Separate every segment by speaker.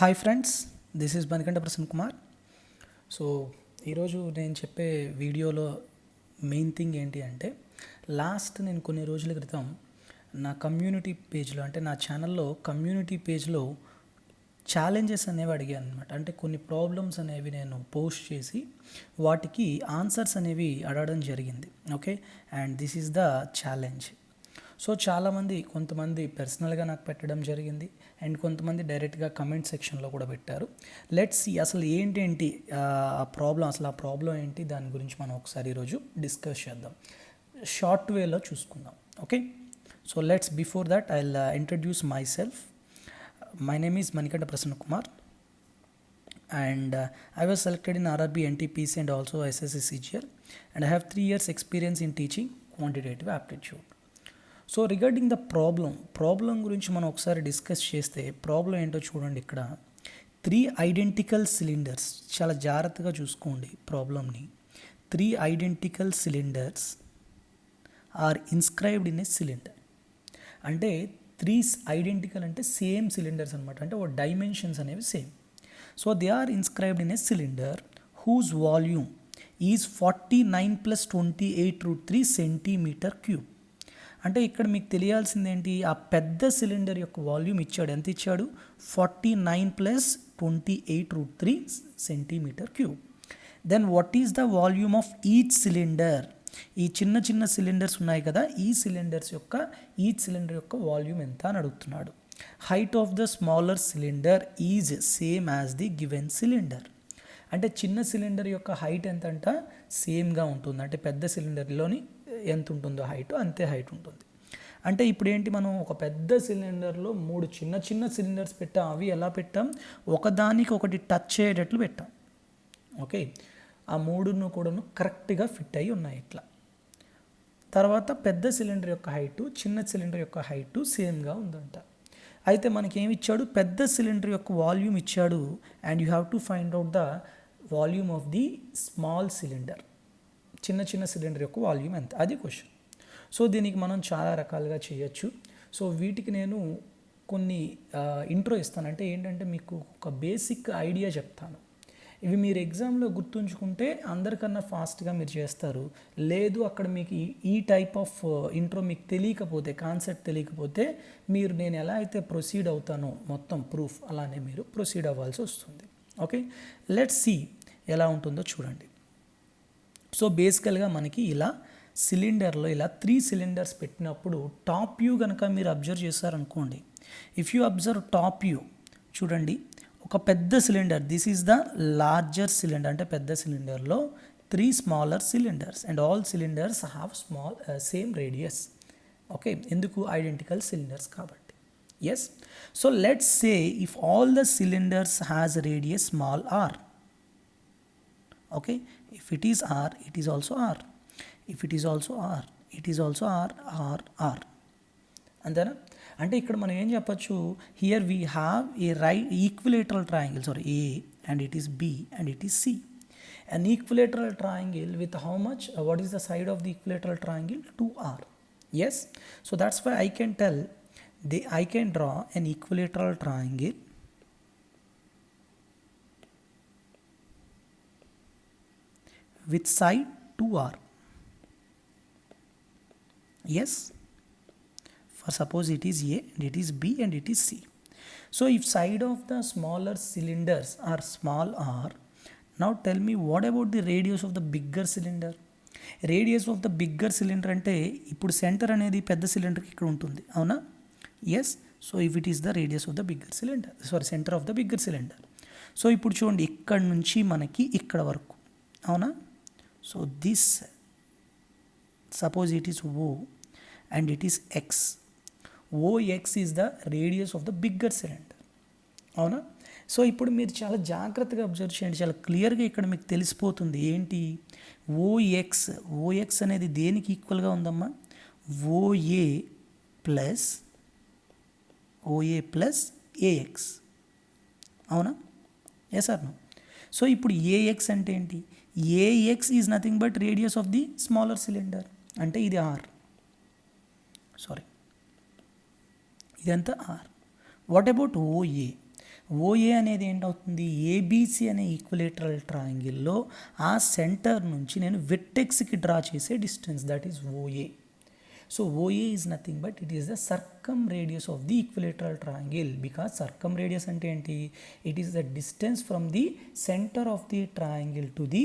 Speaker 1: Hi friends, this is Banikanta Prasanna Kumar. So ఈరోజు నేను చెప్పే వీడియోలో మెయిన్ థింగ్ ఏంటి అంటే, నేను కొన్ని రోజుల క్రితం నా కమ్యూనిటీ పేజ్లో, అంటే నా ఛానల్లో కమ్యూనిటీ పేజ్లో ఛాలెంజెస్ అనేవి అడిగాను అనమాట. అంటే కొన్ని ప్రాబ్లమ్స్ అనేవి నేను పోస్ట్ చేసి వాటికి ఆన్సర్స్ అనేవి అడగడం జరిగింది. Okay, and this is the challenge. So చాలామంది, కొంతమంది పర్సనల్గా నాకు పెట్టడం జరిగింది, అండ్ కొంతమంది డైరెక్ట్గా కమెంట్ సెక్షన్లో కూడా పెట్టారు. లెట్స్ సీ అసలు ఏంటేంటి ఆ ప్రాబ్లం ఏంటి, దాని గురించి మనం ఒకసారి ఈరోజు డిస్కస్ చేద్దాం. షార్ట్ వేలో చూసుకుందాం. Okay, so before that I will introduce my self. My name is Manikanta Prasanna Kumar, and I was selected in RRB, NTPC and also SSC CGL, and I have 3 years experience in teaching quantitative aptitude. So regarding the problem గురించి మనం ఒకసారి discuss చేస్తే, problem ఏంటో చూడండి. ఇక్కడ 3 identical cylinders, చాలా జాగ్రత్తగా చూసుకోండి ప్రాబ్లమ్ని. 3 identical cylinders are inscribed in a cylinder. అంటే 3 ఐడెంటికల్ అంటే సేమ్ సిలిండర్స్ అనమాట, అంటే ఓ డైమెన్షన్స్ అనేవి same. So they are inscribed in a cylinder whose volume is 49 + 28√3 centimetre cube. అంటే ఇక్కడ మీకు తెలియాల్సింది ఏంటి, ఆ పెద్ద సిలిండర్ యొక్క వాల్యూమ్ ఇచ్చాడు. ఎంత ఇచ్చాడు? 49 + 28√3 centimetre cube. Then what is the volume of each cylinder? ఈ చిన్న చిన్న సిలిండర్స్ ఉన్నాయి కదా, ఈచ్ సిలిండర్ యొక్క వాల్యూమ్ ఎంత అని అడుగుతున్నాడు. Height of the smaller cylinder is same as the given cylinder. అంటే చిన్న సిలిండర్ యొక్క హైట్ ఎంత అంట, సేమ్గా ఉంటుంది. అంటే పెద్ద సిలిండర్లోని ఎంత ఉంటుందో హైట్, అంతే హైట్ ఉంటుంది. అంటే ఇప్పుడు ఏంటి, మనం ఒక పెద్ద సిలిండర్లో 3 చిన్న చిన్న సిలిండర్స్ పెట్టాం. అవి ఎలా పెట్టాం? ఒకదానికి ఒకటి టచ్ అయ్యేటట్లు పెట్టాం. ఓకే, ఆ 3 కూడాను కరెక్ట్గా ఫిట్ అయ్యి ఉన్నాయి ఇట్లా. తర్వాత పెద్ద సిలిండర్ యొక్క హైటు, చిన్న సిలిండర్ యొక్క హైటు సేమ్గా ఉందంట. అయితే మనకేమి ఇచ్చాడు? పెద్ద సిలిండర్ యొక్క వాల్యూమ్ ఇచ్చాడు, and you have to find out the volume of the small cylinder. చిన్న సిలిండర్ యొక్క వాల్యూమ్ ఎంత, అది క్వశ్చన్. సో దీనికి మనం చాలా రకాలుగా చేయొచ్చు. సో వీటికి నేను కొన్ని ఇంట్రో ఇస్తాను. అంటే ఏంటంటే మీకు ఒక బేసిక్ ఐడియా చెప్తాను. ఇవి మీరు ఎగ్జామ్లో గుర్తుంచుకుంటే అందరికన్నా ఫాస్ట్గా మీరు చేస్తారు. లేదు అక్కడ మీకు ఈ టైప్ ఆఫ్ ఇంట్రో మీకు తెలియకపోతే, కాన్సెప్ట్ తెలియకపోతే, మీరు నేను ఎలా అయితే ప్రొసీడ్ అవుతానో మొత్తం ప్రూఫ్, అలానే మీరు ప్రొసీడ్ అవ్వాల్సి వస్తుంది. ఓకే, లెట్స్ సీ ఎలా ఉంటుందో చూడండి. సో బేసికల్గా మనకి ఇలా సిలిండర్లో ఇలా 3 సిలిండర్స్ పెట్టినప్పుడు టాప్ వ్యూ కనుక మీరు అబ్జర్వ్ చేశారనుకోండి. If you observe top view చూడండి, ఒక పెద్ద cylinder, this is the larger cylinder. అంటే పెద్ద సిలిండర్లో 3 smaller cylinders, and all cylinders have same radius. Okay, ఎందుకు? ఐడెంటికల్ సిలిండర్స్ కాబట్టి. Yes, so let's say if all the cylinders has radius small r. Okay, if it is r, it is also r. If it is also r, it is also r. అంతేనా? అంటే ఇక్కడ మనం ఏం చెప్పచ్చు, here we have a equilateral triangle, A and it is B and it is C. An equilateral triangle with how much? What is the side of the equilateral triangle? 2r. Yes, so that's why I can draw an equilateral triangle with side 2r. Yes, for suppose it is A and it is B and it is C. So if side of the smaller cylinders are small r, now tell me what about the radius of the bigger cylinder? Radius of the bigger cylinder అంటే ఇప్పుడు centre అనేది పెద్ద సిలిండర్కి ఇక్కడ ఉంటుంది, అవునా? Yes, so if it is the radius of the bigger cylinder, centre of the bigger cylinder. So ఇప్పుడు చూడండి, ఇక్కడ నుంచి మనకి ఇక్కడ వరకు, అవునా? So this, suppose it is O and it is X. OX is the radius of the bigger cylinder, అవునా? So ఇప్పుడు మీరు చాలా జాగ్రత్తగా అబ్జర్వ్ చేయండి, చాలా క్లియర్గా ఇక్కడ మీకు తెలిసిపోతుంది ఏంటి. ఓఎక్స్ అనేది దేనికి ఈక్వల్గా ఉందమ్మా? ఓఏ ప్లస్ ఏఎక్స్, అవునా? Yes or no? సో ఇప్పుడు ఏఎక్స్ అంటే ఏంటి? AX is nothing but radius of the smaller cylinder. అంటే ఇది R, సారీ ఇదంతా R. What about OA? OA అనేది ఏంటవుతుంది, ఏబీసీ అనే ఈక్విలేటరల్ ట్రయాంగిల్లో ఆ సెంటర్ నుంచి నేను వెట్టెక్స్కి డ్రా చేసే distance, that is OA. So OA is nothing but it is the circumradius of the equilateral triangle. Because circumradius అంటే ఏంటి, it is the distance from the centre of the triangle to the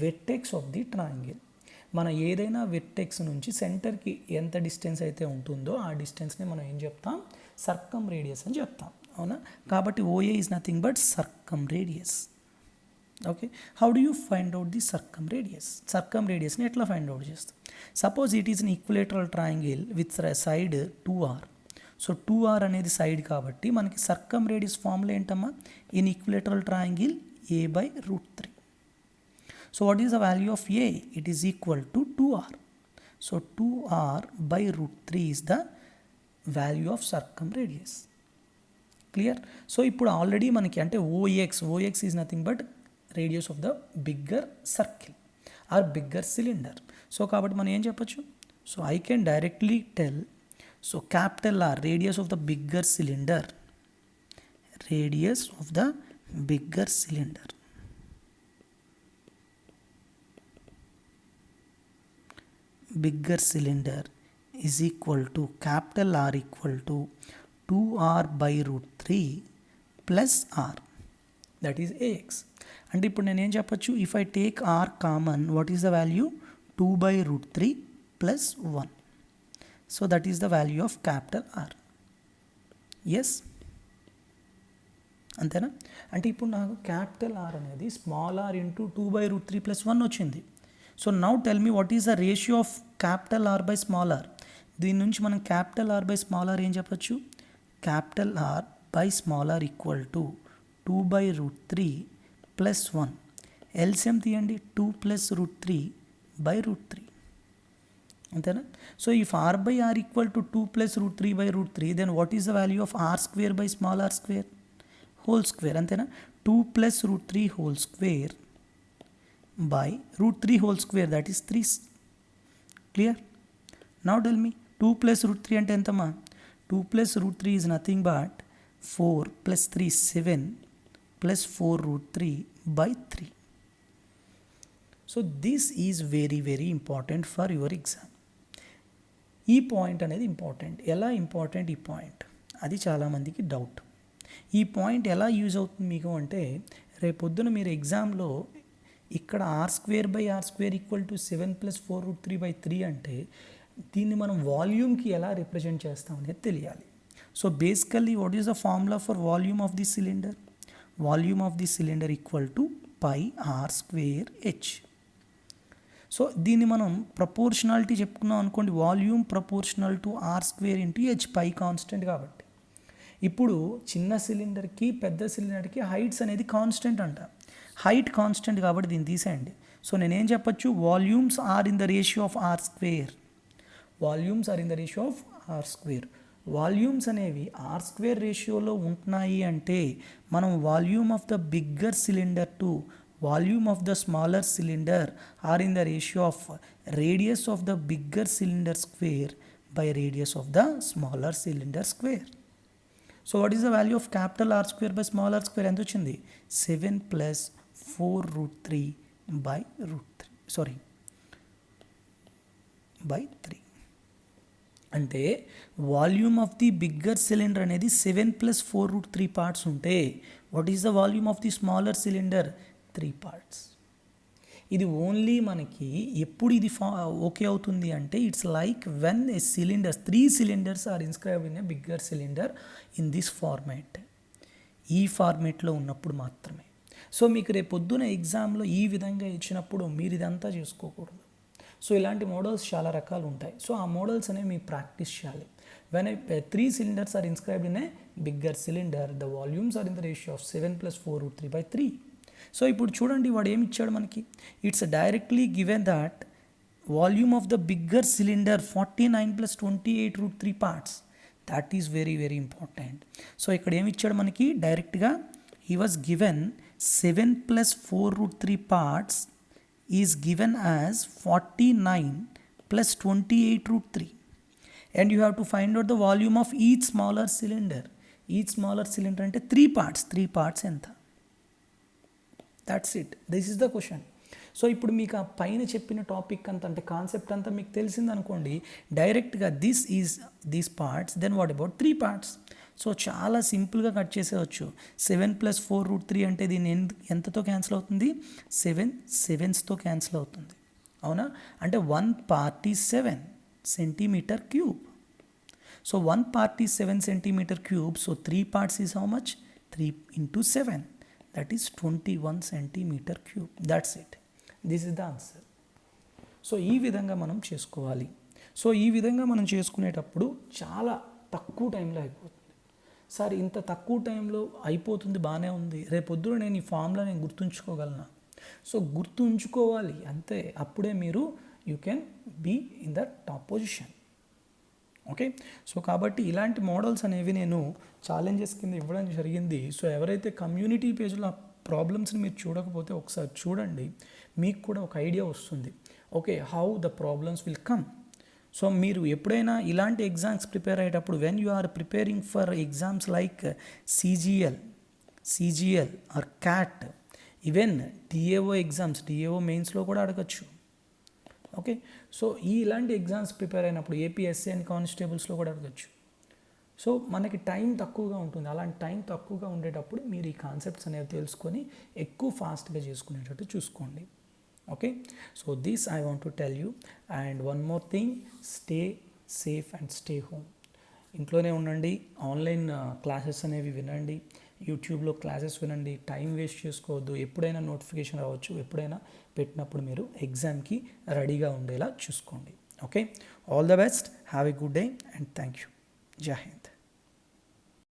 Speaker 1: vertex of the triangle. మనం ఏదైనా వెట్టెక్స్ నుంచి సెంటర్కి ఎంత distance అయితే ఉంటుందో ఆ డిస్టెన్స్ని మనం ఏం చెప్తాం, సర్కమ్ రేడియస్ అని చెప్తాం, అవునా. కాబట్టి OA is nothing but circumradius. Okay, how do you find out the circumradius? సర్కమ్ రేడియస్ని ఎట్లా ఫైండ్ అవుట్ చేస్తాం? Suppose it is an equilateral triangle with side 2r. So 2r అనేది సైడ్ కాబట్టి మనకి సర్కమ్ రేడియస్ ఫార్ములా ఏంటమ్మా, in equilateral triangle a/√3. So what is the value of a? It is equal to 2r. So 2r/√3 is the value of circumradius. Clear? So ఇప్పుడు already మనకి అంటే OX is nothing but radius of the bigger circle or bigger cylinder. So కాబట్టి మనం ఏం చెప్పచ్చు, so I can directly tell, so capital R radius of the bigger cylinder, radius of the bigger cylinder, bigger cylinder is equal to capital R equal to 2r/√3 plus r, that is ax. అంటే ఇప్పుడు నేను ఏం చెప్పచ్చు, if I take r common, what is the value, 2/√3 plus 1. So that is the value of capital R. Yes, అంతేనా? అంటే ఇప్పుడు నాకు capital R అనేది స్మాల్ r ఇంటూ 2/√3 plus 1 వచ్చింది. So now tell me what is the ratio of capital R by small r. దీని నుంచి మనం capital R by small r ఏం చెప్పచ్చు, capital R by small r equal to 2/√3 plus 1. LCM తీయండి, 2 + √3/√3, అంతేనా? So if r by r equal to 2 + √3/√3, then what is the value of r² by small r² whole square, అంతేనా? 2 + √3 whole square by √3 whole square, that is 3. Clear? Now tell me 2 + √3 అంటే ఎంతమ్మా, 2 + √3 is nothing but 4 + 3 7 plus 4√3/3. So this is very very important for your exam. ఈ point అనేది important. ఎలా important ఈ point, అది చాలామందికి doubt. ఈ పాయింట్ ఎలా యూజ్ అవుతుంది మీకు అంటే, రేపొద్దున మీరు ఎగ్జామ్లో ఇక్కడ r² ఈక్వల్ టు 7 + 4√3/3 అంటే దీన్ని మనం వాల్యూమ్కి ఎలా రిప్రజెంట్ చేస్తాం అనేది తెలియాలి. So basically what is the formula for volume of the cylinder, volume of the cylinder equal to πr²h. So దీన్ని మనం ప్రపోర్షనాలిటీ చెప్పుకున్నాం అనుకోండి, volume proportional to r² × h, pi constant కాబట్టి. ఇప్పుడు చిన్న సిలిండర్కి పెద్ద సిలిండర్కి హైట్స్ అనేది కాన్స్టెంట్ అంట, హైట్ కాన్స్టెంట్ కాబట్టి దీన్ని తీసేయండి. సో నేనేం చెప్పచ్చు, volumes are in the ratio of r², volumes are in the ratio of r². Volumes అనేవి r² రేషియోలో ఉంటున్నాయి అంటే మనం volume of the bigger cylinder to volume of the smaller cylinder are in the ratio of radius of the bigger cylinder square by radius of the smaller cylinder square. So what is the value of capital R² by small r² ఎంత వచ్చింది, 7 + 4√3/3. అంటే volume of the bigger cylinder అనేది 7 + 4√3 parts ఉంటే what is the volume of the smaller cylinder, 3 parts. ఇది only మనకి ఎప్పుడు ఇది okay అవుతుంది అంటే, it's like when a cylinder 3 cylinders are inscribed in a bigger cylinder in this format, ఈ ఫార్మాట్లో ఉన్నప్పుడు మాత్రమే. సో మీకు రేపు పొద్దున ఎగ్జామ్లో ఈ విధంగా ఇచ్చినప్పుడు మీరు ఇదంతా చేసుకోకూడదు. సో ఇలాంటి మోడల్స్ చాలా రకాలు ఉంటాయి. సో ఆ మోడల్స్ అనేవి మీరు ప్రాక్టీస్ చేయాలి. When 3 cylinders are inscribed in a bigger cylinder, the volumes are in the ratio of 7 + 4√3/3. So ఇప్పుడు చూడండి వాడు ఏమి ఇచ్చాడు మనకి, it's directly given that volume of the bigger cylinder 49 + 28√3 parts. That is very very important. So ఇక్కడ ఏమి ఇచ్చాడు మనకి, డైరెక్ట్గా he was given 7 + 4√3 parts is given as 49 + 28√3, and you have to find out the volume of each smaller cylinder. Each smaller cylinder అంటే 3 parts ఎంత? That's it, this is the question. So ఇప్పుడు మీకు ఆ పైన చెప్పిన టాపిక్ అంతా అంటే concept అంతా మీకు తెలిసిందనుకోండి, డైరెక్ట్గా these parts, then what about 3 parts. So చాలా సింపుల్గా కట్ చేసేవచ్చు. 7 + 4√3 అంటే దీన్ని ఎంతతో క్యాన్సిల్ అవుతుంది? 7/7తో క్యాన్సిల్ అవుతుంది, అవునా? అంటే 1 part is 7 centimeter cube. So 1 part is 7 centimeter cube. So 3 parts is how much? 3 into 7. That is 21 centimeter cube. That's it. This is the answer. So ఈ విధంగా మనం చేసుకోవాలి. సో ఈ విధంగా మనం చేసుకునేటప్పుడు చాలా తక్కువ టైంలో అయిపోతుంది. సార్ ఇంత తక్కువ టైంలో అయిపోతుంది, బాగానే ఉంది, రేపొద్దున నేను ఈ ఫార్ములా నేను గుర్తుంచుకోగలనా? సో గుర్తుంచుకోవాలి అంతే, అప్పుడే మీరు you can be in the top position. Okay, so కాబట్టి ఇలాంటి మోడల్స్ అనేవి నేను ఛాలెంజెస్ కింద ఇవ్వడం జరిగింది. సో ఎవరైతే కమ్యూనిటీ పేజ్లో ఆ ప్రాబ్లమ్స్ని మీరు చూడకపోతే ఒకసారి చూడండి, మీకు కూడా ఒక ఐడియా వస్తుంది. Okay, how the problems will come. So మీరు ఎప్పుడైనా ఇలాంటి ఎగ్జామ్స్ ప్రిపేర్ అయ్యేటప్పుడు, when you are preparing for exams like CGL or CAT, even DAO exams, DAO మెయిన్స్లో కూడా అడగచ్చు. ఓకే, సో ఇలాంటి ఎగ్జామ్స్ ప్రిపేర్ అయినప్పుడు ఏపీఎస్సీ అండ్ కానిస్టేబుల్స్లో కూడా అడగచ్చు. సో మనకి టైం తక్కువగా ఉంటుంది. అలాంటి టైం తక్కువగా ఉండేటప్పుడు మీరు ఈ కాన్సెప్ట్స్ అనేవి తెలుసుకొని ఎక్కువ ఫాస్ట్గా చేసుకునేటట్టు చూసుకోండి. Okay, so this I want to tell you. And one more thing, stay safe and stay home. ఇంట్లోనే ఉండండి, ఆన్లైన్ క్లాసెస్ అనేవి వినండి, యూట్యూబ్లో క్లాసెస్ వినండి, టైం వేస్ట్ చేసుకోవద్దు. ఎప్పుడైనా నోటిఫికేషన్ రావచ్చు, ఎప్పుడైనా పెట్టినప్పుడు మీరు ఎగ్జామ్కి రెడీగా ఉండేలా చూసుకోండి. Okay, all the best, have a good day and thank you. జై హింద్.